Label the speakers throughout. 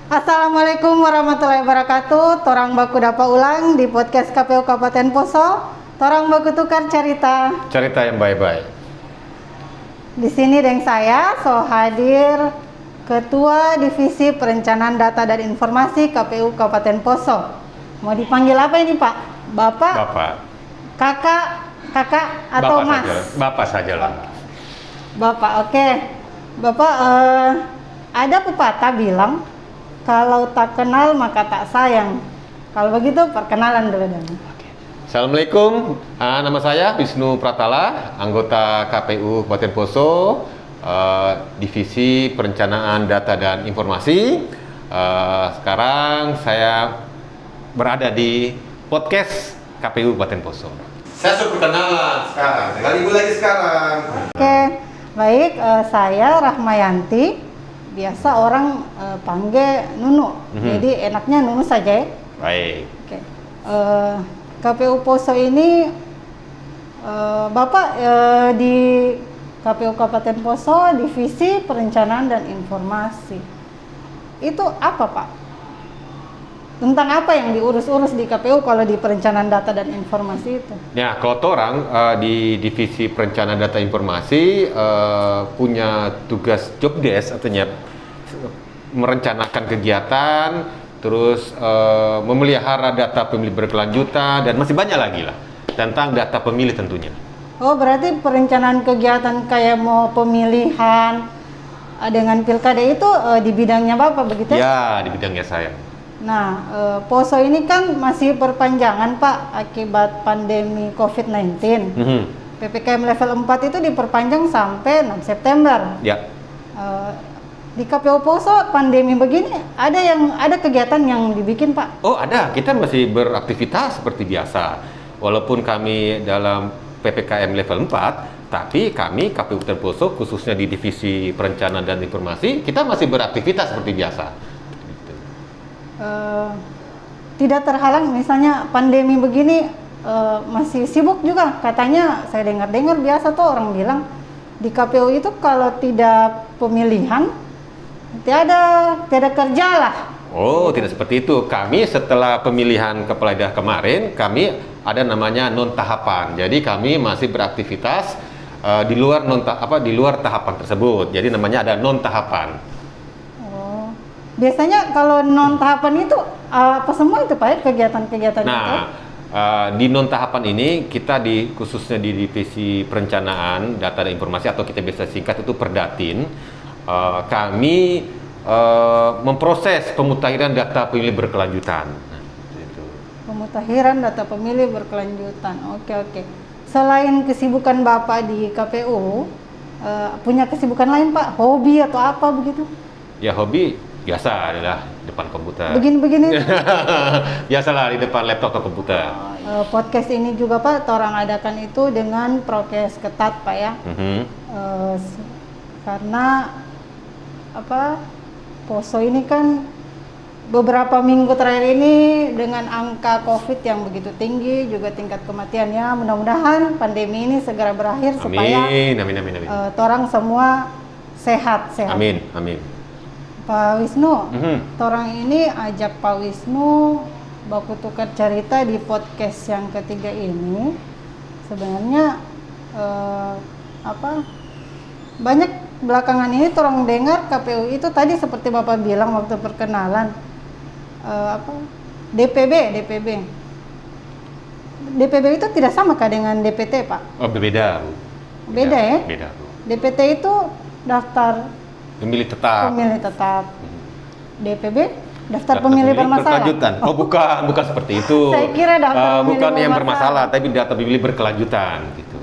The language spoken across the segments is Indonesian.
Speaker 1: Assalamualaikum warahmatullahi wabarakatuh. Torang baku dapat ulang di podcast KPU Kabupaten Poso. Torang baku tukar cerita.
Speaker 2: Cerita yang baik-baik.
Speaker 1: Di sini dengan saya hadir Ketua Divisi Perencanaan Data dan Informasi KPU Kabupaten Poso. Mau dipanggil apa ini Pak? Bapak?
Speaker 2: Bapak.
Speaker 1: Kakak atau
Speaker 2: Bapak
Speaker 1: Mas?
Speaker 2: Saja. Bapak sajalah.
Speaker 1: Bapak, oke. Bapak, ada pepatah bilang kalau tak kenal maka tak sayang. Kalau begitu perkenalan dulu dong.
Speaker 2: Assalamualaikum, nama saya Wisnu Pratala, anggota KPU Kabupaten Poso, Divisi Perencanaan Data dan Informasi. Sekarang saya berada di podcast KPU Kabupaten Poso. Saya sudah perkenalan sekarang, sekali lagi sekarang.
Speaker 1: Oke, baik, saya Rahmayanti, biasa orang panggil Nunu, jadi enaknya Nunu saja ya.
Speaker 2: Baik.
Speaker 1: Oke. KPU Poso ini, Bapak di KPU Kabupaten Poso, Divisi Perencanaan dan Informasi. Itu apa Pak? Tentang apa yang diurus-urus di KPU kalau di Perencanaan Data dan Informasi itu?
Speaker 2: Ya, kalau orang di Divisi Perencanaan Data Informasi punya tugas job desk, artinya merencanakan kegiatan, terus memelihara data pemilih berkelanjutan, dan masih banyak lagi lah tentang data pemilih tentunya.
Speaker 1: Oh, berarti perencanaan kegiatan kayak mau pemilihan dengan pilkada itu di bidangnya Bapak begitu?
Speaker 2: Ya, di bidangnya saya.
Speaker 1: Nah, Poso ini kan masih perpanjangan Pak akibat pandemi COVID-19. PPKM level 4 itu diperpanjang sampai 6 September.
Speaker 2: Ya.
Speaker 1: Di KPU Poso pandemi begini ada kegiatan yang dibikin Pak?
Speaker 2: Oh, ada. Kita masih beraktivitas seperti biasa. Walaupun kami dalam PPKM level 4, tapi kami KPU Kabupaten Poso khususnya di Divisi Perencanaan dan Informasi, kita masih beraktivitas seperti biasa.
Speaker 1: Tidak terhalang misalnya pandemi begini masih sibuk juga katanya. Saya dengar biasa tuh orang bilang di KPU itu kalau tidak pemilihan tiada kerja lah.
Speaker 2: Oh, tidak seperti itu. Kami setelah pemilihan kepala daerah kemarin, kami ada namanya non tahapan. Jadi kami masih beraktivitas di luar tahapan tersebut. Jadi namanya ada non tahapan.
Speaker 1: Biasanya kalau non tahapan itu apa semua itu Pak kegiatan-kegiatan itu?
Speaker 2: Nah, di non tahapan ini kita khususnya di Divisi Perencanaan Data dan Informasi atau kita biasa singkat itu Perdatin, kami memproses pemutakhiran data pemilih berkelanjutan. Nah, gitu.
Speaker 1: Pemutakhiran data pemilih berkelanjutan. Oke. Selain kesibukan Bapak di KPU, punya kesibukan lain Pak? Hobi atau apa begitu?
Speaker 2: Ya, hobi biasa adalah depan komputer.
Speaker 1: Begini.
Speaker 2: Biasalah di depan laptop atau komputer.
Speaker 1: Podcast ini juga Pak, orang adakan itu dengan prokes ketat Pak ya. Karena Poso ini kan beberapa minggu terakhir ini dengan angka COVID yang begitu tinggi, juga tingkat kematiannya. Mudah-mudahan pandemi ini segera berakhir supaya orang semua sehat.
Speaker 2: Amin.
Speaker 1: Pak Wisnu, orang ini ajak Pak Wisnu baku tukar cerita di podcast yang ketiga ini. Sebenarnya banyak belakangan ini orang dengar KPU itu tadi seperti Bapak bilang waktu perkenalan DPB itu tidak sama kah dengan DPT Pak?
Speaker 2: Oh, berbeda.
Speaker 1: Beda ya?
Speaker 2: Beda.
Speaker 1: DPT itu daftar
Speaker 2: pemilih tetap.
Speaker 1: DPB daftar pemilih bermasalah.
Speaker 2: Oh, bukan seperti itu.
Speaker 1: Saya kira daftar pemilih
Speaker 2: bukan yang bermasalah, tapi daftar pemilih berkelanjutan gitu.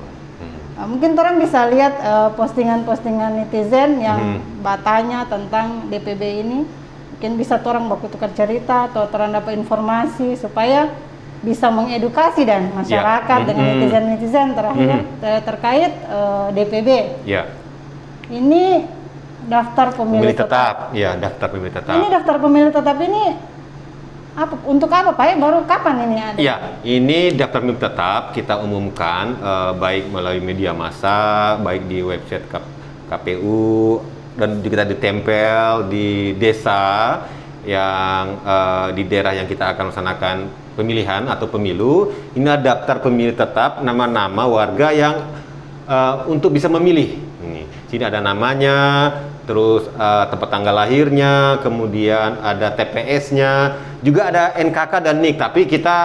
Speaker 1: Mungkin orang bisa lihat postingan-postingan netizen yang bertanya tentang DPB ini. Mungkin bisa orang baku tukar cerita atau orang dapat informasi supaya bisa mengedukasi dan masyarakat dengan netizen terkait DPB.
Speaker 2: Ya.
Speaker 1: Ini daftar pemilih tetap.
Speaker 2: Ya, daftar pemilih tetap.
Speaker 1: Ini daftar pemilih tetap ini untuk apa Pak? Baru kapan ini ada?
Speaker 2: Ya, ini daftar pemilih tetap kita umumkan baik melalui media massa, baik di website KPU dan juga ditempel di desa yang di daerah yang kita akan laksanakan pemilihan atau pemilu, ini ada daftar pemilih tetap, nama-nama warga yang untuk bisa memilih. Sini ada namanya, terus tempat tanggal lahirnya, kemudian ada TPS-nya, juga ada NKK dan NIK. Tapi kita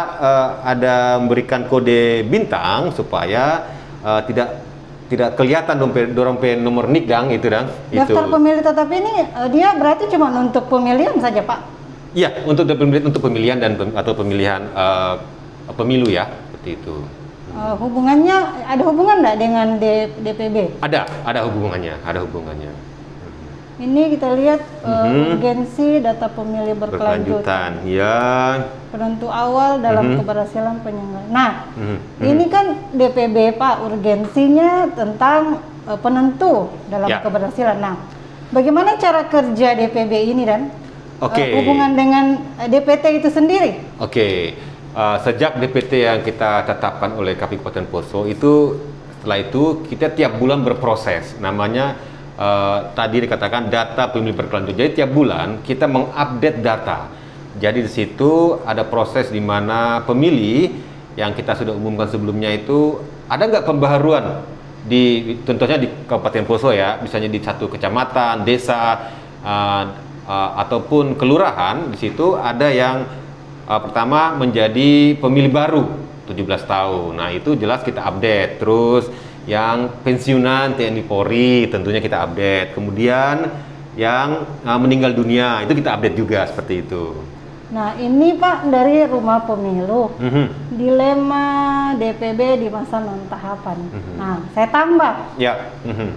Speaker 2: ada memberikan kode bintang supaya tidak kelihatan dompet nomor NIK dang itu dang.
Speaker 1: Daftar pemilih tetap ini dia berarti cuma untuk pemilihan saja, Pak?
Speaker 2: Iya, untuk pemilihan atau pemilihan pemilu ya, seperti itu.
Speaker 1: Hubungannya ada hubungan nggak dengan DPB?
Speaker 2: Ada hubungannya.
Speaker 1: Ini kita lihat urgensi data pemilih berkelanjutan.
Speaker 2: Ya.
Speaker 1: Penentu awal dalam keberhasilan penyelenggaraan. Nah, ini kan DPB, Pak, urgensinya tentang penentu dalam keberhasilan. Nah, bagaimana cara kerja DPB ini dan hubungan dengan DPT itu sendiri?
Speaker 2: Sejak DPT yang kita tetapkan oleh KPU Kabupaten Poso itu, setelah itu kita tiap bulan berproses, namanya tadi dikatakan data pemilih berkelanjutan. Jadi tiap bulan kita mengupdate data. Jadi di situ ada proses di mana pemilih yang kita sudah umumkan sebelumnya itu ada nggak pembaharuan tentunya di Kabupaten Poso ya, misalnya di satu kecamatan, desa ataupun kelurahan. Di situ ada yang pertama menjadi pemilih baru 17 tahun. Nah, itu jelas kita update. Terus yang pensiunan TNI Polri tentunya kita update. Kemudian yang meninggal dunia itu kita update juga seperti itu.
Speaker 1: Nah, ini Pak dari Rumah Pemilu. Dilema DPB di masa non-tahapan. Nah, saya tambah.
Speaker 2: Ya.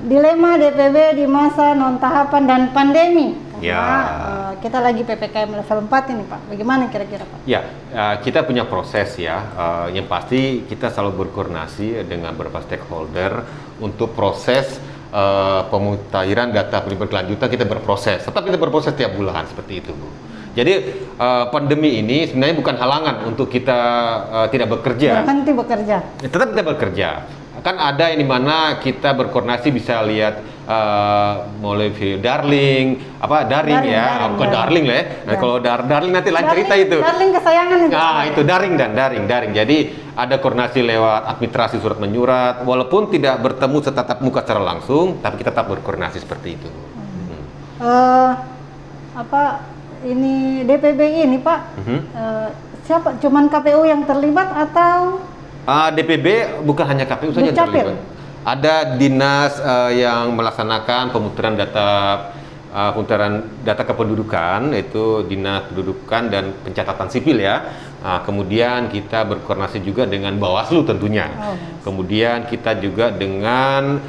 Speaker 1: Dilema DPB di masa non-tahapan dan pandemi. Karena kita lagi PPKM level 4 ini, Pak. Bagaimana kira-kira, Pak?
Speaker 2: Ya, kita punya proses ya. Yang pasti kita selalu berkoordinasi dengan beberapa stakeholder untuk proses pemutahiran data pemilih berkelanjutan. Kita berproses. Tetap kita berproses tiap bulan seperti itu, Bu. Jadi pandemi ini sebenarnya bukan halangan untuk kita tidak bekerja.
Speaker 1: Berhenti bekerja.
Speaker 2: Tetap kita bekerja. Kan ada yang dimana kita berkoordinasi bisa lihat mulai video daring ya, bukan darling lah ya. Nah, kalau darling nanti lain cerita itu.
Speaker 1: Darling kesayangan itu.
Speaker 2: Nah, itu daring dan daring. Jadi ada koordinasi lewat administrasi surat menyurat, walaupun tidak bertemu setatap muka secara langsung, tapi kita tetap berkoordinasi seperti itu.
Speaker 1: Ini DPB ini, Pak, siapa? Cuman KPU yang terlibat atau?
Speaker 2: DPB bukan hanya KPU saja yang terlibat. Ada dinas yang melaksanakan pemutaran data kependudukan, yaitu Dinas Pendudukan dan Pencatatan Sipil ya. Kemudian kita berkoordinasi juga dengan Bawaslu tentunya. Kemudian kita juga dengan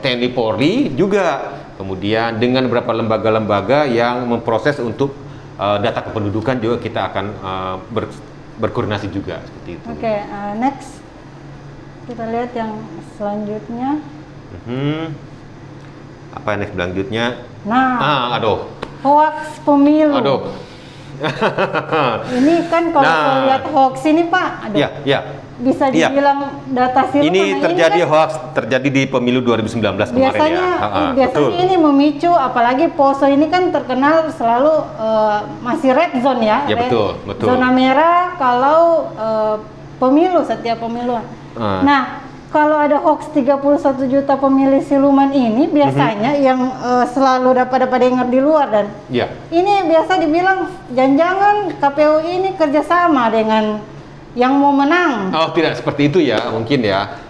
Speaker 2: TNI Polri juga. Kemudian dengan beberapa lembaga-lembaga yang memproses untuk data kependudukan juga kita akan berkoordinasi juga seperti itu.
Speaker 1: Next kita lihat yang selanjutnya.
Speaker 2: Apa yang next selanjutnya?
Speaker 1: Nah, hoax pemilu. Ini kan kalau lihat hoax ini, Pak, bisa dibilang data siluman.
Speaker 2: Ini terjadi hoax terjadi di pemilu 2019 kemarin
Speaker 1: biasanya ini memicu, apalagi Poso ini kan terkenal selalu masih red zone ya.
Speaker 2: Betul.
Speaker 1: Zona merah kalau setiap pemilu. Nah, kalau ada hoax 31 juta pemilih siluman ini biasanya yang selalu dapat dengar di luar dan ini biasa dibilang jangan-jangan KPU ini kerjasama dengan yang mau menang.
Speaker 2: Tidak seperti itu ya, mungkin ya.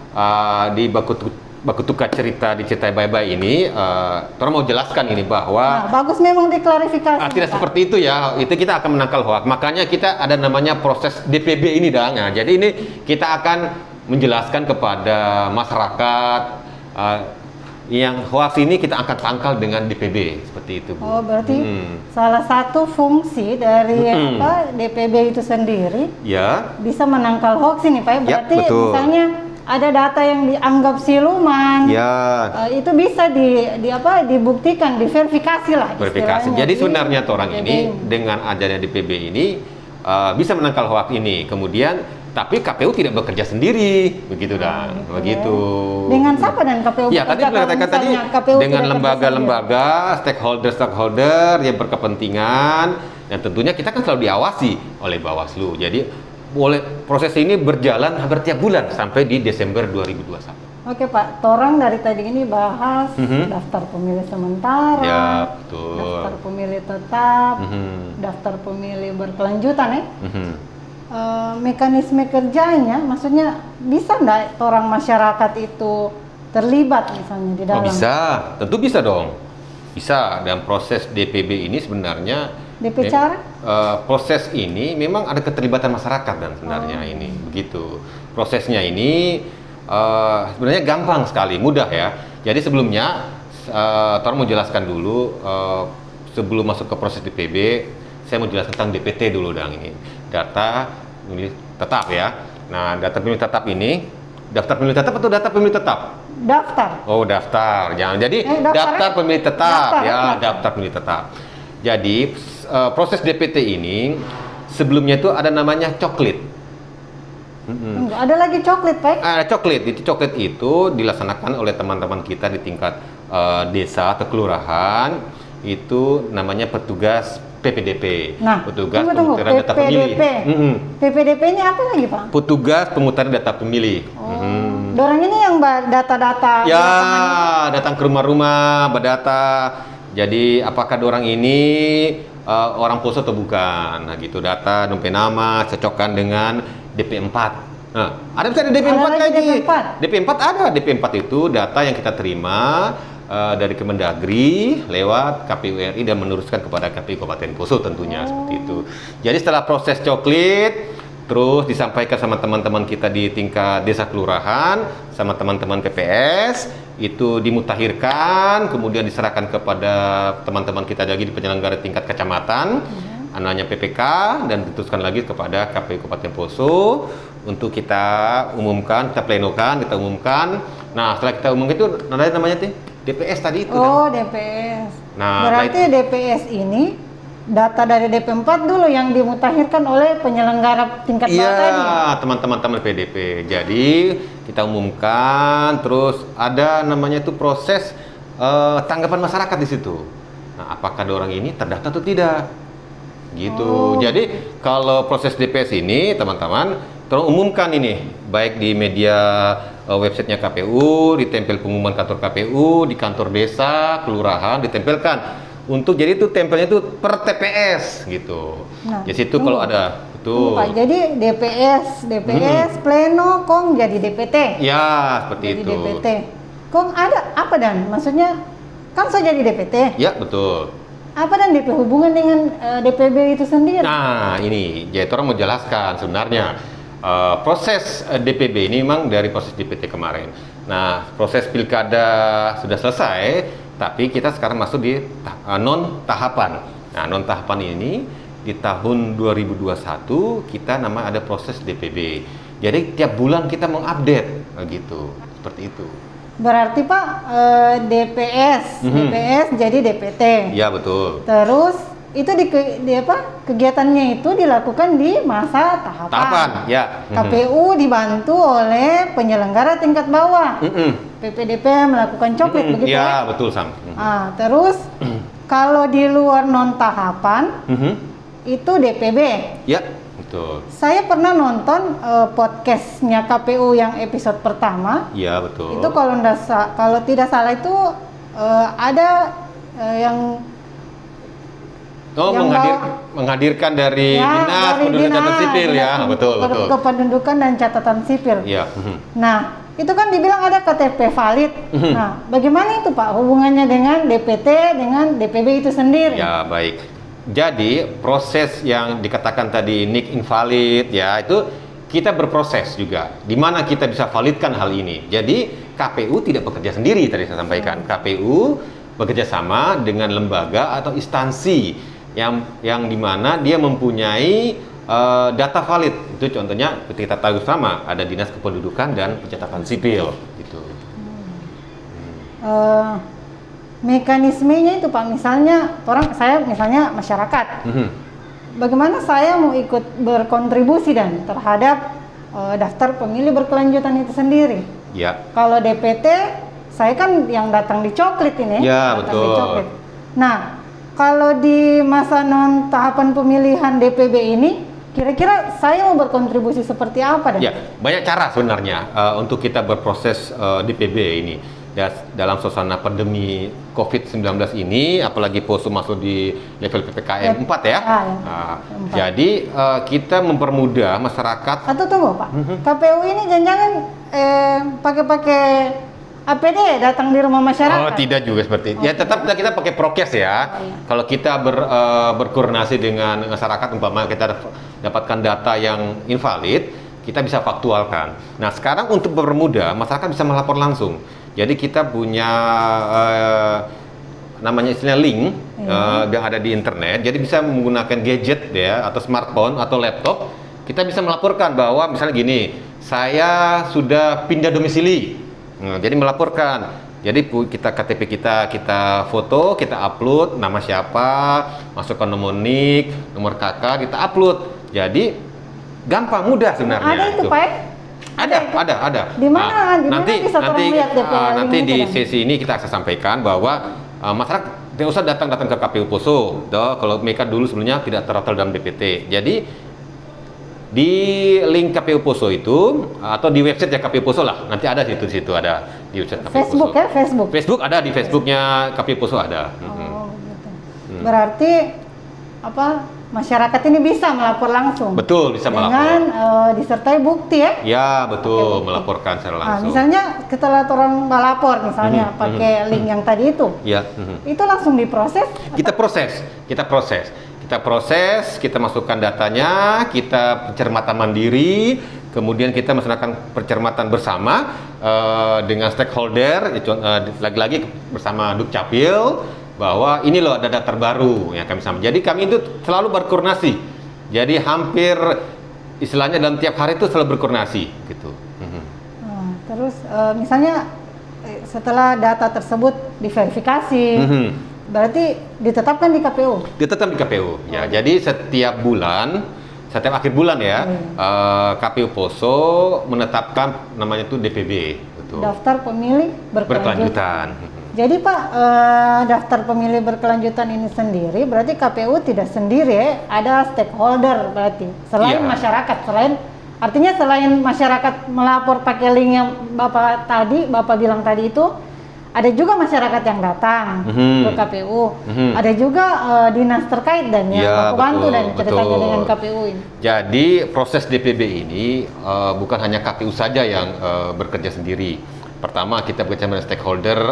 Speaker 2: Di baku tukar cerita di Cetai Bye-Bye ini, orang mau jelaskan ini bahwa
Speaker 1: bagus memang diklarifikasi.
Speaker 2: Tidak seperti itu ya, itu kita akan menangkal hoax. Makanya kita ada namanya proses DPB ini dang. Nah, jadi ini kita akan menjelaskan kepada masyarakat yang hoax ini kita akan tangkal dengan DPB seperti itu, Bu.
Speaker 1: Berarti salah satu fungsi dari DPB itu sendiri bisa menangkal hoax ini, Pak. Berarti misalnya ada data yang dianggap siluman, itu bisa dibuktikan, diverifikasi lah.
Speaker 2: Verifikasi. Jadi sebenarnya orang ini dengan adanya DPB ini bisa menangkal hoax ini. Kemudian Tapi KPU tidak bekerja sendiri, begitu dan begitu.
Speaker 1: Dengan siapa dan KPU
Speaker 2: Ya, tadi
Speaker 1: bekerja kalau
Speaker 2: katakan tadi
Speaker 1: misalnya KPU
Speaker 2: dengan
Speaker 1: tidak kerja
Speaker 2: lembaga-lembaga, stakeholder yang berkepentingan, dan tentunya kita kan selalu diawasi oleh Bawaslu. Jadi proses ini berjalan hampir tiap bulan sampai di Desember 2021.
Speaker 1: Oke Pak, torang dari tadi ini bahas daftar pemilih sementara,
Speaker 2: Ya, betul.
Speaker 1: daftar pemilih tetap,
Speaker 2: Mhm.
Speaker 1: daftar pemilih berkelanjutan ya.
Speaker 2: Mhm.
Speaker 1: Mekanisme kerjanya, maksudnya bisa nggak orang masyarakat itu terlibat misalnya di
Speaker 2: Oh,
Speaker 1: dalam
Speaker 2: bisa, tentu bisa dong. Bisa, dan proses DPB ini sebenarnya
Speaker 1: DP cara?
Speaker 2: proses ini memang ada keterlibatan masyarakat dan sebenarnya ini begitu. Prosesnya ini sebenarnya gampang sekali, mudah ya. Jadi sebelumnya Tor mau jelaskan dulu sebelum masuk ke proses DPB, saya mau jelaskan tentang DPT dulu dong ini. Data pemilih tetap ya. Nah, data pemilih tetap ini, daftar pemilih tetap atau data pemilih tetap?
Speaker 1: Daftar.
Speaker 2: Oh, daftar. Jangan jadi daftar pemilih tetap ya, daftar pemilih tetap. Jadi proses DPT ini sebelumnya itu ada namanya coklit.
Speaker 1: Enggak, ada lagi coklit, Pak.
Speaker 2: Coklit itu dilaksanakan oleh teman-teman kita di tingkat desa atau kelurahan, itu namanya petugas PPDP.
Speaker 1: Nah,
Speaker 2: petugas
Speaker 1: tunggu,
Speaker 2: pemutaran data pemilih.
Speaker 1: PPDP ini apa lagi, Pak?
Speaker 2: Petugas pemutaran data pemilih.
Speaker 1: Dorang ini yang data-data
Speaker 2: Ya, datang ke rumah-rumah, berdata. Jadi apakah orang ini orang Poso atau bukan? Nah, gitu, data, dompet nama, cocokkan dengan DP4. Nah, ada misalnya DP4 lagi. DP4 ada. DP4 itu data yang kita terima dari Kemendagri lewat KPU RI dan meneruskan kepada KPU Kabupaten Poso tentunya seperti itu. Jadi setelah proses coklit terus disampaikan sama teman-teman kita di tingkat desa kelurahan, sama teman-teman PPS, itu dimutakhirkan, kemudian diserahkan kepada teman-teman kita lagi di penyelenggara tingkat kecamatan, anaknya PPK, dan diteruskan lagi kepada KPU Kabupaten Poso untuk kita umumkan, kita plenokan, kita umumkan. Nah, setelah kita umumkan itu ada namanya DPS tadi itu.
Speaker 1: Oh, DPS.
Speaker 2: Nah,
Speaker 1: berarti DPS ini data dari DP4 dulu yang dimutakhirkan oleh penyelenggara tingkat bawah tadi.
Speaker 2: Iya, teman-teman PDP. Jadi kita umumkan, terus ada namanya itu proses tanggapan masyarakat di situ. Nah, apakah orang ini terdaftar atau tidak? Gitu. Jadi kalau proses DPS ini, teman-teman, tolong umumkan ini, baik di media websitenya KPU, ditempel pengumuman kantor KPU, di kantor desa, kelurahan, ditempelkan. Untuk jadi itu tempelnya itu per TPS gitu.
Speaker 1: Nah,
Speaker 2: jadi itu kalau ada itu.
Speaker 1: Pak, jadi DPS pleno kong jadi DPT.
Speaker 2: Ya, seperti
Speaker 1: jadi
Speaker 2: itu.
Speaker 1: DPT. Kong ada apa dan? Maksudnya kan saya jadi DPT.
Speaker 2: Ya, betul.
Speaker 1: Apa dan DP hubungan dengan DPB itu sendiri?
Speaker 2: Nah, ini jadi orang mau jelaskan sebenarnya proses DPB ini memang dari proses DPT kemarin. Nah, proses pilkada sudah selesai, tapi kita sekarang masuk di non tahapan. Nah, non tahapan ini di tahun 2021 kita ada proses DPB. Jadi tiap bulan kita mengupdate gitu, seperti itu.
Speaker 1: Berarti Pak DPS jadi DPT.
Speaker 2: Ya, betul.
Speaker 1: Terus itu kegiatannya itu dilakukan di masa tahapan.
Speaker 2: Ya.
Speaker 1: KPU dibantu oleh penyelenggara tingkat bawah. PPDP melakukan coklit begitu
Speaker 2: ya? Betul, Sam.
Speaker 1: Terus kalau di luar non tahapan itu DPB.
Speaker 2: Ya, betul.
Speaker 1: Saya pernah nonton podcastnya KPU yang episode pertama.
Speaker 2: Ya, betul.
Speaker 1: Itu kalau tidak salah itu ada yang
Speaker 2: menghadirkan dari Dinas Pendudukan dan Sipil ya, betul.
Speaker 1: Kependudukan dan Catatan Sipil.
Speaker 2: Iya.
Speaker 1: Nah, itu kan dibilang ada KTP valid. Nah, bagaimana itu Pak hubungannya dengan DPT dengan DPB itu sendiri?
Speaker 2: Ya, baik. Jadi proses yang dikatakan tadi NIK invalid ya, itu kita berproses juga. Di mana kita bisa validkan hal ini. Jadi KPU tidak bekerja sendiri tadi saya sampaikan. KPU bekerja sama dengan lembaga atau instansi yang dimana dia mempunyai data valid. Itu contohnya kita tahu sama ada Dinas Kependudukan dan Pencatatan Sipil gitu.
Speaker 1: Mekanismenya itu Pak, misalnya saya misalnya masyarakat. Bagaimana saya mau ikut berkontribusi dan terhadap daftar pemilih berkelanjutan itu sendiri.
Speaker 2: Ya.
Speaker 1: Kalau DPT, saya kan yang datang di coklit ini.
Speaker 2: Ya,
Speaker 1: datang
Speaker 2: betul.
Speaker 1: di coklit. Nah, kalau di masa non tahapan pemilihan DPB ini, kira-kira saya mau berkontribusi seperti apa?
Speaker 2: Ya, banyak cara sebenarnya untuk kita berproses DPB ini. Ya, dalam suasana pandemi COVID-19 ini, apalagi Poso masuk di level PPKM 4 ya. Nah, jadi kita mempermudah masyarakat.
Speaker 1: Atau tunggu Pak, KPU ini jangan-jangan pakai APD datang di rumah masyarakat?
Speaker 2: Oh, tidak juga seperti itu. Ya, tetap kita pakai prokes ya. Kalau kita berkoordinasi dengan masyarakat, umpama kita dapatkan data yang invalid, kita bisa faktualkan. Nah, sekarang untuk mempermudah, masyarakat bisa melapor langsung. Jadi kita punya namanya istilah link yang ada di internet. Jadi bisa menggunakan gadget ya, atau smartphone atau laptop. Kita bisa melaporkan bahwa misalnya gini, saya sudah pindah domisili. Jadi melaporkan. Jadi kita KTP kita foto, kita upload nama siapa, masukkan nomor NIK, nomor KK, kita upload. Jadi gampang, mudah sebenarnya.
Speaker 1: Ada itu Pak?
Speaker 2: Ada.
Speaker 1: Di mana? Nanti
Speaker 2: di sesi ini kita akan sampaikan bahwa masyarakat tidak usah datang ke KPU Poso. Kalau mereka dulu sebenarnya tidak terdaftar dalam DPT. Jadi di link KPU Poso itu atau di website ya KPU Poso lah. Nanti ada di situ ada di website KPU
Speaker 1: Facebook
Speaker 2: Poso.
Speaker 1: Ya, Facebook.
Speaker 2: Facebook ada di Facebooknya KPU Poso ada.
Speaker 1: Oh, gitu. Berarti masyarakat ini bisa melapor langsung.
Speaker 2: Betul, bisa melapor.
Speaker 1: Dengan disertai bukti ya?
Speaker 2: Ya, betul, melaporkan secara langsung.
Speaker 1: Misalnya setelah orang melapor, misalnya pakai link yang tadi itu.
Speaker 2: Ya.
Speaker 1: Itu langsung diproses?
Speaker 2: Kita proses, kita masukkan datanya, kita pencermatan mandiri, kemudian kita melaksanakan pencermatan bersama dengan stakeholder, lagi-lagi bersama Dukcapil, bahwa ini loh ada data terbaru yang kami sampaikan. Jadi kami itu selalu berkoordinasi. Jadi hampir istilahnya dalam tiap hari itu selalu berkoordinasi gitu.
Speaker 1: Terus misalnya setelah data tersebut diverifikasi, berarti ditetapkan di KPU?
Speaker 2: Ditetapkan di KPU. Ya, jadi setiap akhir bulan ya, KPU Poso menetapkan namanya itu DPB. Betul.
Speaker 1: Daftar pemilih berkelanjutan. Jadi Pak, daftar pemilih berkelanjutan ini sendiri, berarti KPU tidak sendiri ya, ada stakeholder berarti, selain masyarakat, artinya selain masyarakat melapor pakai link yang Bapak bilang tadi itu, ada juga masyarakat yang datang ke KPU, ada juga dinas terkait dan yang bantu dan ceritanya dengan KPU ini.
Speaker 2: Jadi proses DPB ini bukan hanya KPU saja yang bekerja sendiri. Pertama, kita bekerja dengan stakeholder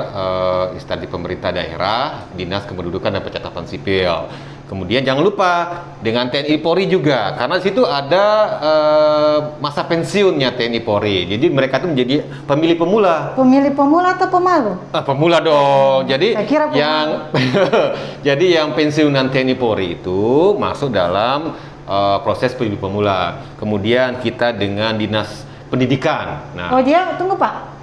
Speaker 2: instansi pemerintah daerah, dinas kependudukan dan pencatatan sipil. Kemudian jangan lupa dengan TNI Polri juga, karena di situ ada masa pensiunnya TNI Polri. Jadi mereka itu menjadi pemilih pemula.
Speaker 1: Pemilih pemula atau pemalu?
Speaker 2: Pemula dong. Jadi jadi yang pensiunan TNI Polri itu masuk dalam proses pemilih pemula. Kemudian kita dengan dinas pendidikan.
Speaker 1: Nah, dia tunggu Pak.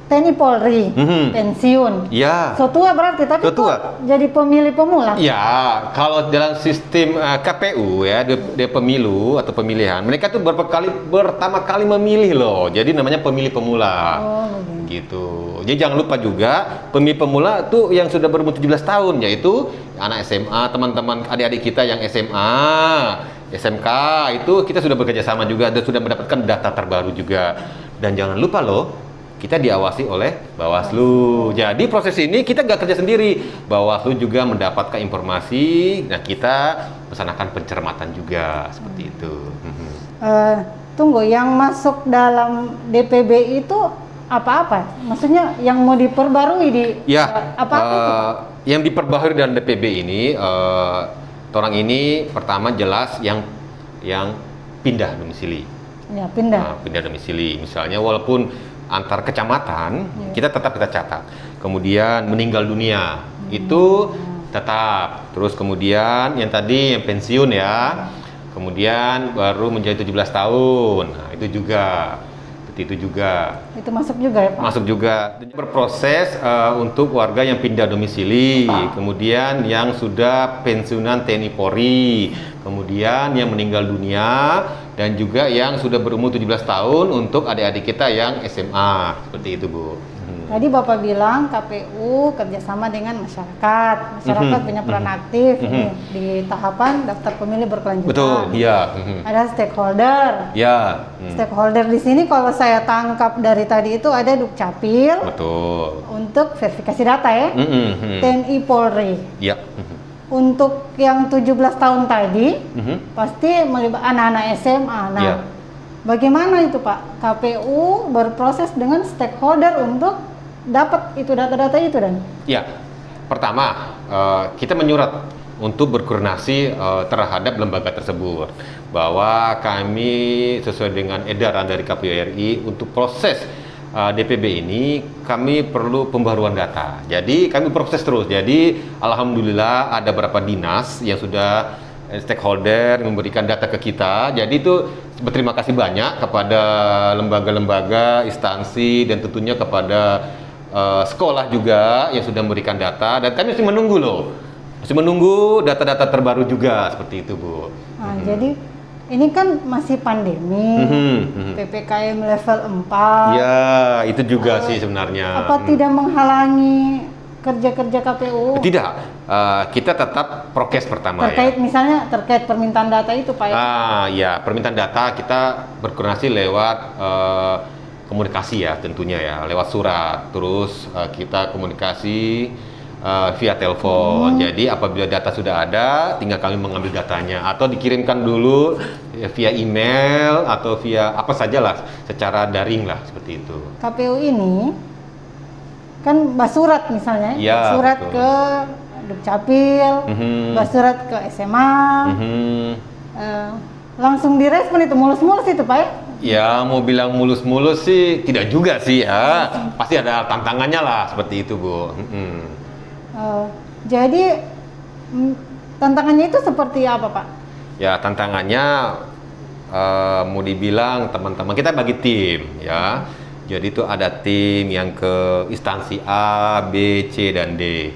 Speaker 1: TNI Polri pensiun.
Speaker 2: Ya.
Speaker 1: So tua berarti, tapi kok jadi pemilih pemula?
Speaker 2: Ya, kalau dalam sistem KPU ya, dia pemilu atau pemilihan, mereka tuh pertama kali memilih loh. Jadi namanya pemilih pemula. Gitu. Jadi jangan lupa juga pemilih pemula tuh yang sudah berumur 17 tahun, yaitu anak SMA, teman-teman adik-adik kita yang SMA, SMK, itu kita sudah bekerja sama juga dan sudah mendapatkan data terbaru juga. Dan jangan lupa loh, kita diawasi oleh Bawaslu. Jadi proses ini kita nggak kerja sendiri. Bawaslu juga mendapatkan informasi. Nah, kita melaksanakan pencermatan juga seperti itu.
Speaker 1: Tunggu, yang masuk dalam DPB itu apa-apa? Maksudnya yang mau diperbarui apa-apa?
Speaker 2: Yang diperbarui dalam DPB ini, orang ini pertama jelas yang pindah domisili.
Speaker 1: Ya, pindah
Speaker 2: domisili. Misalnya walaupun antar kecamatan, kita tetap kita catat. Kemudian meninggal dunia, itu tetap. Terus kemudian yang tadi yang pensiun ya, kemudian baru menjadi 17 tahun, nah, itu juga. Itu
Speaker 1: masuk juga ya Pak?
Speaker 2: Masuk juga. Berproses untuk warga yang pindah domisili, kemudian yang sudah pensiunan TNI Polri, kemudian yang meninggal dunia, dan juga yang sudah berumur 17 tahun untuk adik-adik kita yang SMA. Seperti itu, Bu.
Speaker 1: Tadi Bapak bilang KPU kerjasama dengan masyarakat. Masyarakat punya peran aktif ini di tahapan daftar pemilih berkelanjutan.
Speaker 2: Betul, iya.
Speaker 1: Ada stakeholder.
Speaker 2: Ya.
Speaker 1: Stakeholder di sini kalau saya tangkap dari tadi itu ada Dukcapil
Speaker 2: Betul.
Speaker 1: untuk verifikasi data ya. TNI Polri.
Speaker 2: Ya.
Speaker 1: Untuk yang 17 tahun tadi pasti melibatkan anak-anak SMA. Nah,
Speaker 2: Ya.
Speaker 1: bagaimana itu Pak? KPU berproses dengan stakeholder untuk dapat itu data-data itu dan?
Speaker 2: Ya, pertama kita menyurat untuk berkoordinasi terhadap lembaga tersebut bahwa kami sesuai dengan edaran dari KPU RI untuk proses DPB ini kami perlu pembaruan data. Jadi kami proses terus. Jadi alhamdulillah ada beberapa dinas yang sudah stakeholder memberikan data ke kita. Jadi itu berterima kasih banyak kepada lembaga-lembaga, instansi, dan tentunya kepada sekolah juga yang sudah memberikan data, dan kami masih menunggu masih menunggu data-data terbaru juga seperti itu, Bu.
Speaker 1: Nah, jadi ini kan masih pandemi, PPKM level 4.
Speaker 2: Ya, itu juga sih sebenarnya.
Speaker 1: Apa tidak menghalangi kerja-kerja KPU?
Speaker 2: Tidak, kita tetap prokes pertama
Speaker 1: Terkait
Speaker 2: ya.
Speaker 1: misalnya terkait permintaan data itu Pak ya?
Speaker 2: Ya, permintaan data kita berkoordinasi lewat komunikasi ya tentunya ya, lewat surat, terus kita komunikasi via telepon. Jadi apabila data sudah ada, tinggal kami mengambil datanya atau dikirimkan dulu via email atau via apa sajalah secara daring lah seperti itu.
Speaker 1: KPU ini kan basurat misalnya,
Speaker 2: Ya,
Speaker 1: surat
Speaker 2: betul.
Speaker 1: ke Dukcapil, basurat ke SMA, langsung direspon itu mulus-mulus itu Pak ya?
Speaker 2: Ya, mau bilang mulus-mulus sih tidak juga sih ya. Pasti ada tantangannya lah seperti itu, Bu.
Speaker 1: Jadi tantangannya itu seperti apa Pak?
Speaker 2: Ya, tantangannya mau dibilang teman-teman kita bagi tim ya. Jadi itu ada tim yang ke instansi A, B, C, dan D.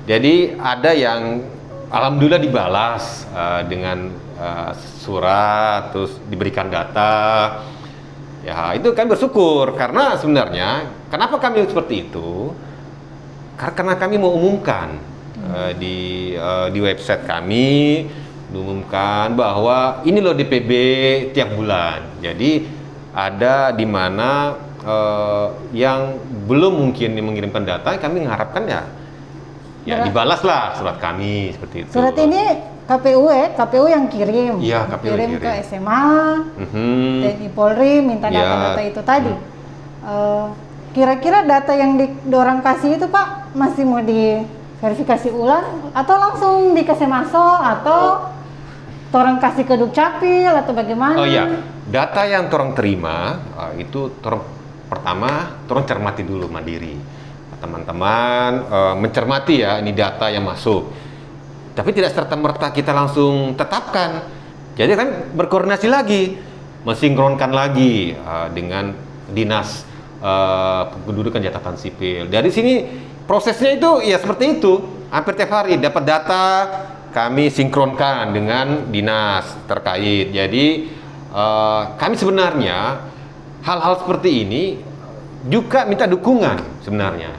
Speaker 2: Jadi ada yang alhamdulillah dibalas dengan surat, terus diberikan data. Ya, itu kami bersyukur karena sebenarnya kenapa kami seperti itu? Karena kami mau umumkan di website kami, diumumkan bahwa ini loh DPB tiap bulan. Jadi ada di mana yang belum mungkin mengirimkan data, kami mengharapkan ya dibalas lah surat kami seperti itu.
Speaker 1: Surat ini KPU yang kirim,
Speaker 2: Iya, KPU
Speaker 1: kirim
Speaker 2: kirim.
Speaker 1: ke SMA, TNI Polri minta data-data itu tadi. Kira-kira data yang dorang kasih itu Pak masih mau diverifikasi ulang atau langsung dikasih masuk atau orang kasih ke Dukcapil atau bagaimana?
Speaker 2: Oh iya, data yang orang terima itu pertama orang cermati dulu mandiri. Teman-teman mencermati ya ini data yang masuk. Tapi tidak serta-merta kita langsung tetapkan. Jadi kan berkoordinasi lagi, mensinkronkan lagi dengan dinas kependudukan catatan sipil. Dari sini prosesnya itu ya seperti itu. Hampir tiap hari dapat data, kami sinkronkan dengan dinas terkait. Jadi kami sebenarnya hal-hal seperti ini juga minta dukungan sebenarnya.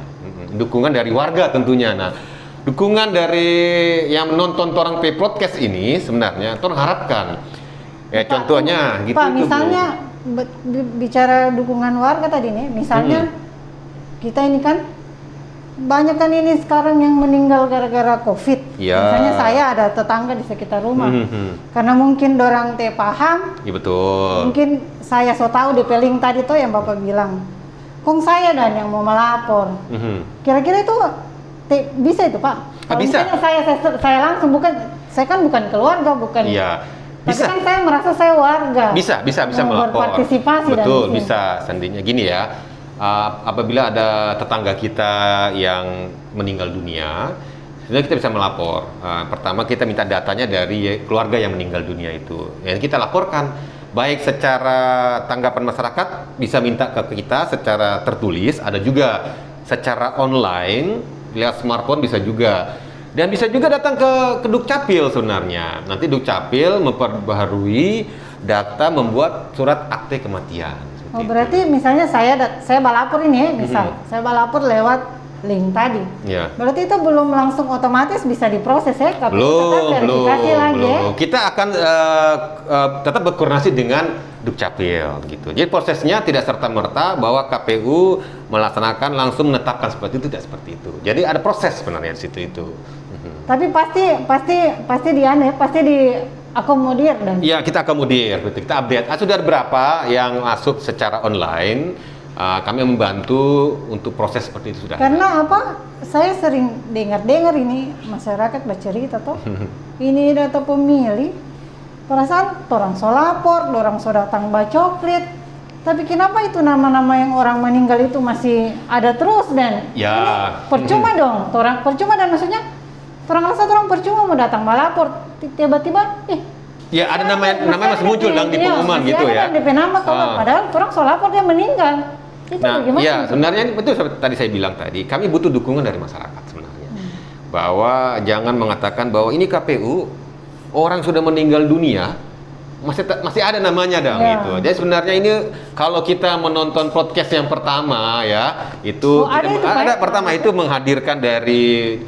Speaker 2: Dukungan dari warga tentunya. Nah, dukungan dari yang menonton Torang P Podcast ini sebenarnya Torang harapkan ya
Speaker 1: Pak,
Speaker 2: contohnya gitu
Speaker 1: Pak,
Speaker 2: tuh,
Speaker 1: misalnya bicara dukungan warga tadi nih, misalnya kita ini kan banyak kan ini sekarang yang meninggal gara-gara COVID.
Speaker 2: Ya.
Speaker 1: Misalnya saya ada tetangga di sekitar rumah. Karena mungkin dorang teh paham,
Speaker 2: Iya betul.
Speaker 1: mungkin saya so tahu di peling tadi tuh yang Bapak bilang. Kong saya dan yang mau melapor. Kira-kira itu bisa itu Pak? Kalau
Speaker 2: Bisa.
Speaker 1: misalnya saya langsung saya kan bukan keluarga, bukan.
Speaker 2: Iya.
Speaker 1: Tapi
Speaker 2: Bisa.
Speaker 1: kan saya merasa saya warga.
Speaker 2: Bisa
Speaker 1: mau
Speaker 2: melapor.
Speaker 1: berpartisipasi dan
Speaker 2: Betul,
Speaker 1: di sini.
Speaker 2: bisa. Seandainya gini ya. Apabila ada tetangga kita yang meninggal dunia, sebenarnya kita bisa melapor. Pertama kita minta datanya dari keluarga yang meninggal dunia itu. Yang kita laporkan baik secara tanggapan masyarakat bisa minta ke kita secara tertulis, ada juga secara online lewat smartphone bisa juga. Dan bisa juga datang ke Dukcapil sebenarnya. Nanti Dukcapil memperbaharui data membuat surat akte kematian.
Speaker 1: Oh, berarti misalnya saya balapor ini, misal saya balapor lewat link tadi.
Speaker 2: Ya.
Speaker 1: Berarti itu belum langsung otomatis bisa diproses ya, KPU tetap verifikasi lagi ya.
Speaker 2: Kita akan tetap berkoordinasi dengan Dukcapil gitu. Jadi prosesnya tidak serta-merta bahwa KPU melaksanakan langsung menetapkan seperti itu, tidak seperti itu. Jadi ada proses sebenarnya di situ itu.
Speaker 1: Tapi pasti diakomodir dan.
Speaker 2: Iya, kita akomodir, betul. Kita update. Sudah ada berapa yang masuk secara online? Kami membantu untuk proses seperti itu sudah.
Speaker 1: Karena apa? Saya sering dengar ini masyarakat bercerita toh. Ini data pemilih. Perasaan orang so lapor, orang so datang bacoklit. Tapi kenapa itu nama-nama yang orang meninggal itu masih ada terus dan
Speaker 2: ya.
Speaker 1: Ini percuma dong. Percuma dan maksudnya orang rasa orang percuma mau datang melapor tiba-tiba
Speaker 2: ya ada namanya masih muncul di pengumuman gitu ya.
Speaker 1: DP nama padahal orang so lapor dia meninggal. Itu bagaimana?
Speaker 2: Iya, sebenarnya ini betul seperti tadi saya bilang tadi, kami butuh dukungan dari masyarakat sebenarnya. Bahwa jangan mengatakan bahwa ini KPU orang sudah meninggal dunia masih ada namanya dong gitu. Jadi sebenarnya ini kalau kita menonton podcast yang pertama ya, itu pertama itu menghadirkan dari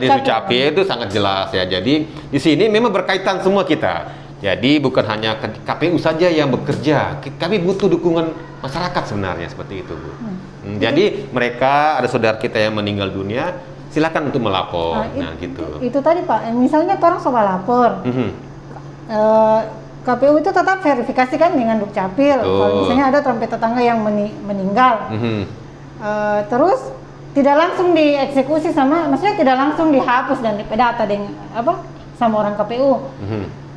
Speaker 2: Dukcapil itu sangat jelas ya. Jadi di sini memang berkaitan semua kita. Jadi bukan hanya KPU saja yang bekerja, kami butuh dukungan masyarakat sebenarnya seperti itu, Bu. Jadi mereka ada saudara kita yang meninggal dunia, silakan untuk melapor. Gitu.
Speaker 1: Itu tadi Pak, misalnya orang coba lapor, KPU itu tetap verifikasikan dengan Dukcapil. Kalau misalnya ada trompet tetangga yang meninggal, terus tidak langsung dieksekusi maksudnya tidak langsung dihapus dan didata dengan sama orang KPU.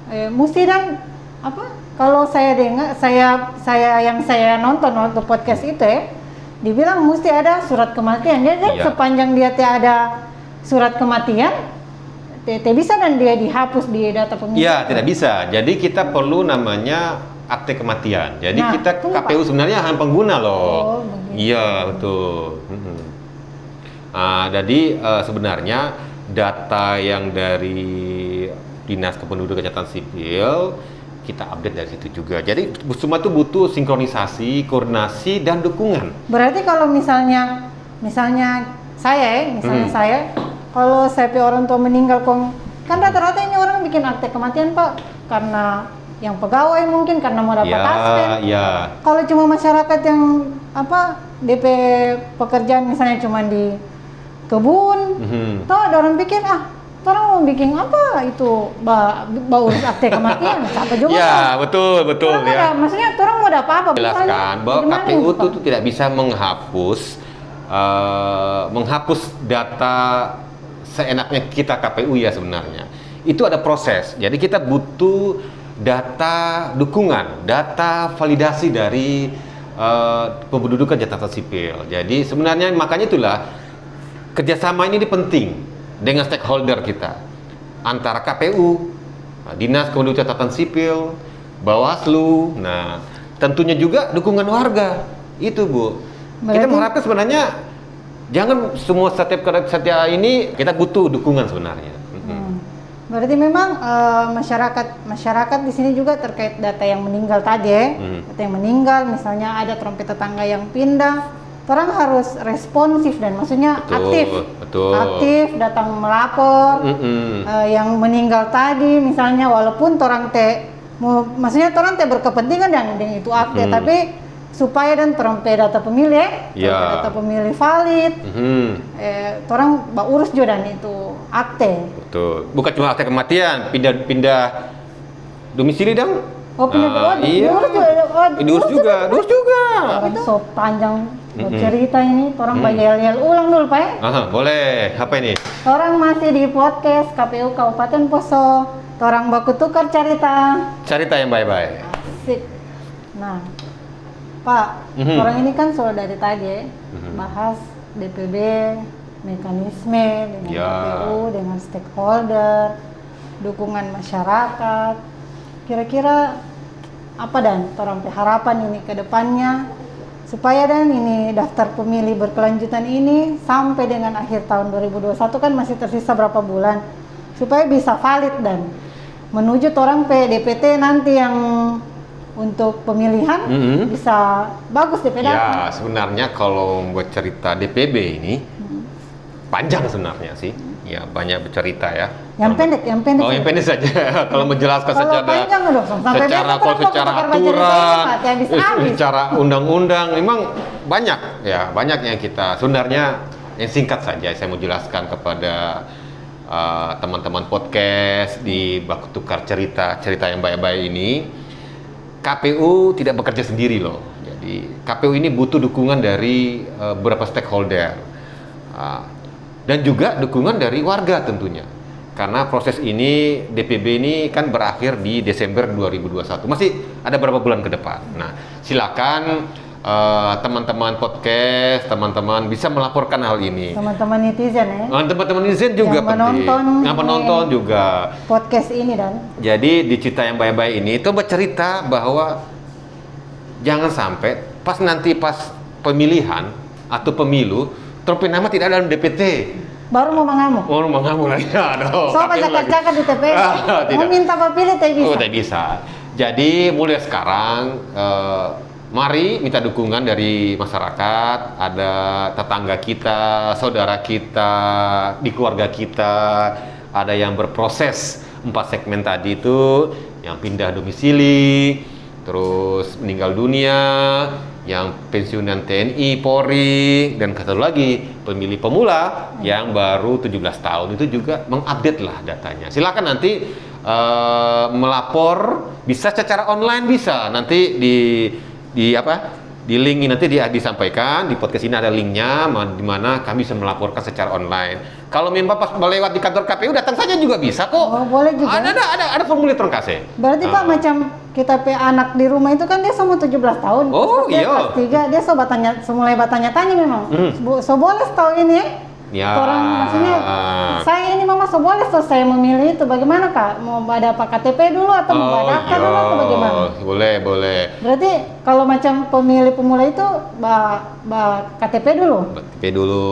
Speaker 1: Mesti dan kalau saya dengar saya nonton waktu podcast itu dibilang mesti ada surat kematian. Jadi sepanjang dia tidak ada surat kematian bisa dan dia dihapus di data pemilih.
Speaker 2: Iya, tidak bisa. Jadi kita perlu namanya akte kematian. Jadi KPU sebenarnya hanya pengguna loh. Iya, betul. Jadi sebenarnya data yang dari Dinas Kependudukan Catatan Sipil kita update dari situ juga. Jadi semua itu butuh sinkronisasi, koordinasi dan dukungan. Berarti
Speaker 1: kalau misalnya saya kalau saya orang tua meninggal kan rata-rata ini orang bikin akte kematian Pak karena yang pegawai mungkin karena mau dapat taspen. Kalau cuma masyarakat yang DP pekerjaan misalnya cuma di kebun, toh ada orang pikir orang mau bikin apa itu urus akte kematian siapa juga
Speaker 2: ya betul ya
Speaker 1: maksudnya orang mau dapat apa
Speaker 2: jelaskan bahwa KPU itu tidak bisa menghapus data seenaknya kita KPU ya sebenarnya itu ada proses jadi kita butuh data dukungan data validasi dari kependudukan catatan sipil jadi sebenarnya makanya itulah kerjasama ini penting dengan stakeholder kita antara KPU, Dinas Kependudukan Catatan Sipil, Bawaslu, tentunya juga dukungan warga itu Bu. Kita mengharapkan sebenarnya jangan semua setiap ini kita butuh dukungan sebenarnya.
Speaker 1: Berarti memang masyarakat di sini juga terkait data yang meninggal tadi data yang meninggal misalnya ada trompet tetangga yang pindah. Orang harus responsif dan maksudnya aktif datang melapor yang meninggal tadi misalnya walaupun maksudnya orang berkepentingan dengan itu aktif tapi supaya dan trompet data pemilih data pemilih valid orang urus juga dan itu akte
Speaker 2: bukan cuma akte kematian pindah domisili dong diurus juga
Speaker 1: so panjang cerita ini, orang bayar ulang dulu Pak ya?
Speaker 2: Boleh, apa ini?
Speaker 1: Orang masih di podcast KPU Kabupaten Poso, orang baku tukar cerita
Speaker 2: yang baik-baik.
Speaker 1: Asik. Nah, Pak, orang ini kan sudah dari tadi bahas DPB, mekanisme dengan KPU, dengan stakeholder, dukungan masyarakat. Kira-kira apa dan orang harapan ini ke depannya supaya dan ini daftar pemilih berkelanjutan ini sampai dengan akhir tahun 2021 kan masih tersisa berapa bulan, supaya bisa valid dan menuju orang DPT nanti yang untuk pemilihan bisa bagus DP
Speaker 2: Ya,
Speaker 1: data.
Speaker 2: sebenarnya kalau buat cerita DPB ini panjang sebenarnya sih. Ya, banyak bercerita ya.
Speaker 1: Yang pendek.
Speaker 2: Oh, yang pendek saja. Kalau menjelaskan
Speaker 1: Kalau panjang dong, sampai
Speaker 2: secara aturan, secara undang-undang, memang banyak ya, banyak yang kita sebenarnya yang singkat saja saya mau jelaskan kepada teman-teman podcast di Baku Tukar cerita yang baik-baik ini. KPU tidak bekerja sendiri loh. Jadi KPU ini butuh dukungan dari beberapa stakeholder dan juga dukungan dari warga tentunya. Karena proses ini DPB ini kan berakhir di Desember 2021. Masih ada beberapa bulan ke depan. Nah, silakan teman-teman podcast, teman-teman bisa melaporkan hal ini.
Speaker 1: Teman-teman netizen ya.
Speaker 2: Teman-teman netizen juga penting. Yang menonton juga.
Speaker 1: Podcast ini dan.
Speaker 2: Jadi di cerita yang baik-baik ini coba cerita bahwa jangan sampai pas pemilihan atau pemilu tropi nama tidak ada dalam DPT.
Speaker 1: Baru mau mengamuk.
Speaker 2: Oh, mengamuk lagi. Aduh.
Speaker 1: So cakap-cakap di TPS. Mau minta pilih tak bisa.
Speaker 2: Oh, tak bisa. Jadi mulai sekarang mari minta dukungan dari masyarakat, ada tetangga kita, saudara kita, di keluarga kita, ada yang berproses 4 segmen tadi itu, yang pindah domisili, terus meninggal dunia, yang pensiunan TNI, Polri, dan satu lagi pemilih pemula yang baru 17 tahun itu juga mengupdate lah datanya. Silakan nanti melapor, bisa secara online bisa nanti di link ini nanti disampaikan di podcast ini ada linknya di mana kami bisa melaporkan secara online. Kalau memang pas melewat di kantor KPU datang saja juga bisa kok.
Speaker 1: Oh, boleh juga.
Speaker 2: Ada formulir terkasih.
Speaker 1: Berarti Pak macam kita anak di rumah itu kan dia semua 17 tahun.
Speaker 2: Oh
Speaker 1: dia
Speaker 2: iya.
Speaker 1: Kelas 3 dia mulai bertanya-tanya memang. So boleh tahu ini
Speaker 2: ya.
Speaker 1: Orang maksudnya saya ini mama so boleh saya memilih itu bagaimana Kak? Mau ada Pak KTP dulu atau mau daftar dulu atau bagaimana?
Speaker 2: Boleh.
Speaker 1: Berarti kalau macam pemilih pemula itu KTP dulu?
Speaker 2: KTP dulu.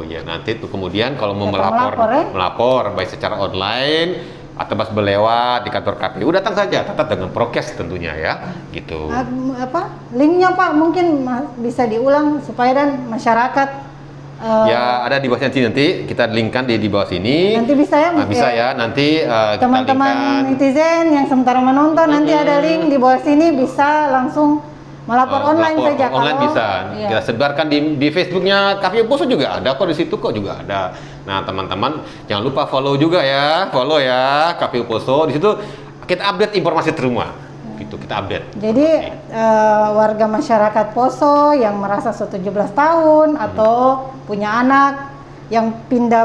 Speaker 2: Ya nanti tuh kemudian kalau mau melapor baik secara online atau pas berlewat di kantor KPU datang saja, tetap dengan prokes tentunya ya, gitu.
Speaker 1: Linknya Pak mungkin bisa diulang supaya dan masyarakat
Speaker 2: ya ada di bawah sini nanti kita linkkan di bawah sini.
Speaker 1: Nanti bisa ya?
Speaker 2: Bisa ya nanti
Speaker 1: teman-teman netizen yang sementara menonton nanti ada link di bawah sini bisa langsung melapor online saja.
Speaker 2: Online bisa. Iya. Kita sebarkan di Facebooknya KPU Poso juga ada kok, di situ kok juga ada. Nah teman-teman jangan lupa follow juga ya, KPU Poso. Di situ kita update informasi teruma. Gitu kita update.
Speaker 1: Jadi warga masyarakat Poso yang merasa 17 tahun atau punya anak yang pindah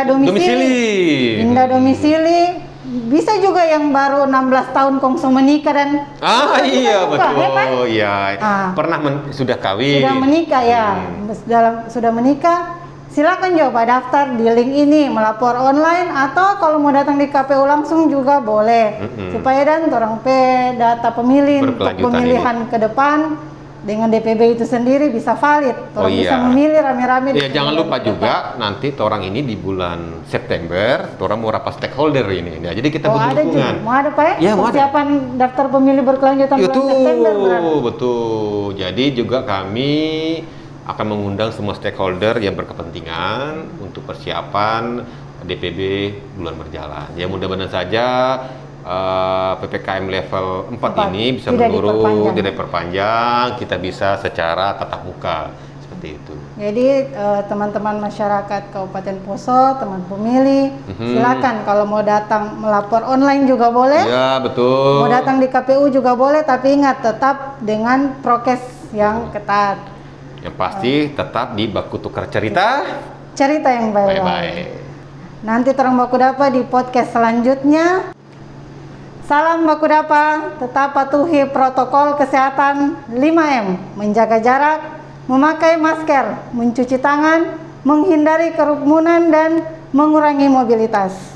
Speaker 1: domisili, bisa juga yang baru 16 tahun kongso menikah dan
Speaker 2: iya betul ya, pernah sudah kawin,
Speaker 1: sudah menikah ya, sudah menikah. Silakan coba daftar di link ini, melapor online atau kalau mau datang di KPU langsung juga boleh. Supaya dan orang data pemilih untuk pemilihan ke depan dengan DPB itu sendiri bisa valid. Bisa memilih rame-rame.
Speaker 2: Ya jangan lupa juga nanti orang ini di bulan September orang mau rapat stakeholder ini. Ya, jadi kita butuh dukungan.
Speaker 1: Mau ada Pak ya? Persiapan daftar pemilih berkelanjutan bulan September.
Speaker 2: Betul. Jadi juga kami akan mengundang semua stakeholder yang berkepentingan untuk persiapan DPB bulan berjalan. Ya mudah-mudahan saja PPKM level 4 ini bisa menurun, tidak diperpanjang, kita bisa secara tatap muka seperti itu.
Speaker 1: Jadi teman-teman masyarakat Kabupaten Poso, teman pemilih, silakan kalau mau datang melapor online juga boleh.
Speaker 2: Ya betul.
Speaker 1: Mau datang di KPU juga boleh, tapi ingat tetap dengan prokes yang ketat.
Speaker 2: Yang pasti tetap di Baku Tukar cerita
Speaker 1: yang baik-baik. Nanti terang Baku Dapa di podcast selanjutnya. Salam Baku Dapa, tetap patuhi protokol kesehatan 5M, menjaga jarak, memakai masker, mencuci tangan, menghindari kerumunan dan mengurangi mobilitas.